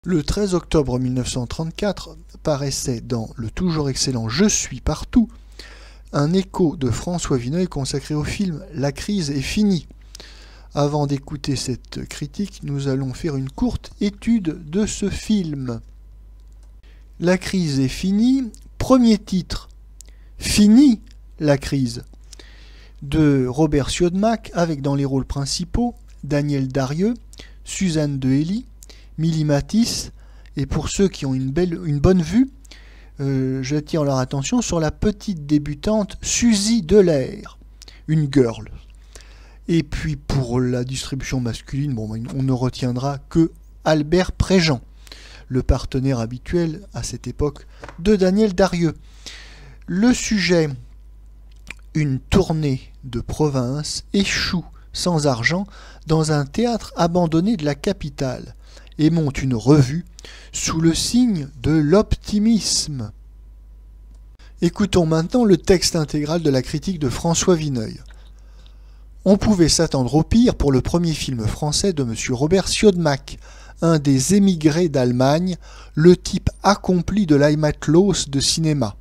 Le 13 octobre 1934 paraissait dans le toujours excellent Je suis partout un écho de François Vineuil consacré au film La crise est finie. Avant d'écouter cette critique, nous allons faire une courte étude de ce film. La crise est finie, premier titre, Fini la crise, de Robert Siodmak, avec dans les rôles principaux Daniel Darieux, Suzanne Dehély, Mili Matisse, et pour ceux qui ont une bonne vue, j'attire leur attention sur la petite débutante Suzy Delair, une girl. Et puis pour la distribution masculine, on ne retiendra que Albert Préjean, le partenaire habituel à cette époque de Daniel Darieux. Le sujet, une tournée de province échoue sans argent dans un théâtre abandonné de la capitale et monte une revue sous le signe de l'optimisme. Écoutons maintenant le texte intégral de la critique de François Vineuil. On pouvait s'attendre au pire pour le premier film français de M. Robert Siodmak, un des émigrés d'Allemagne, le type accompli de l'Heimatlos de cinéma,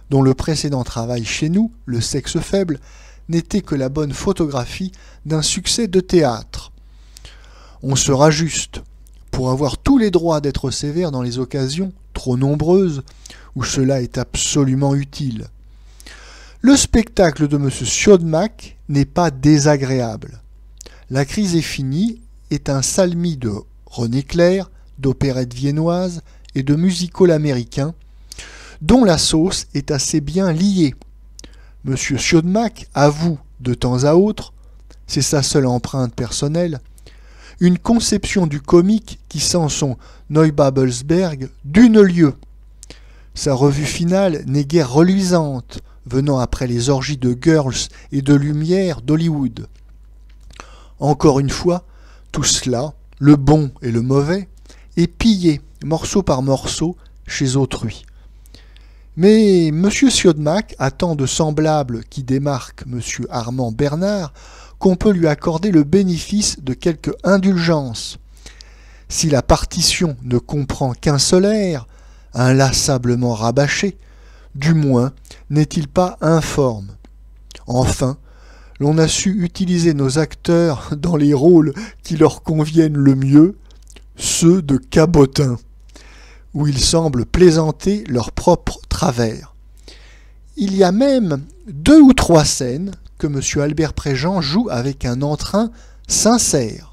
dont le précédent travail chez nous, Le sexe faible, n'était que la bonne photographie d'un succès de théâtre. On sera juste, pour avoir tous les droits d'être sévère dans les occasions, trop nombreuses, où cela est absolument utile. Le spectacle de M. Siodmak n'est pas désagréable. La crise est finie est un salmi de René Clair, d'opérette viennoise et de music-hall américain, dont la sauce est assez bien liée. M. Siodmak avoue de temps à autre, c'est sa seule empreinte personnelle, une conception du comique qui sent son Neubabelsberg d'une lieue. Sa revue finale n'est guère reluisante, venant après les orgies de girls et de lumière d'Hollywood. Encore une fois, tout cela, le bon et le mauvais, est pillé, morceau par morceau, chez autrui. Mais M. Siodmak a tant de semblables qui démarquent M. Armand Bernard qu'on peut lui accorder le bénéfice de quelque indulgence. Si la partition ne comprend qu'un seul air, inlassablement rabâché, du moins n'est-il pas informe. Enfin, l'on a su utiliser nos acteurs dans les rôles qui leur conviennent le mieux, ceux de cabotins, où ils semblent plaisanter leurs propres travers. Il y a même 2 ou 3 scènes que M. Albert Préjean joue avec un entrain sincère.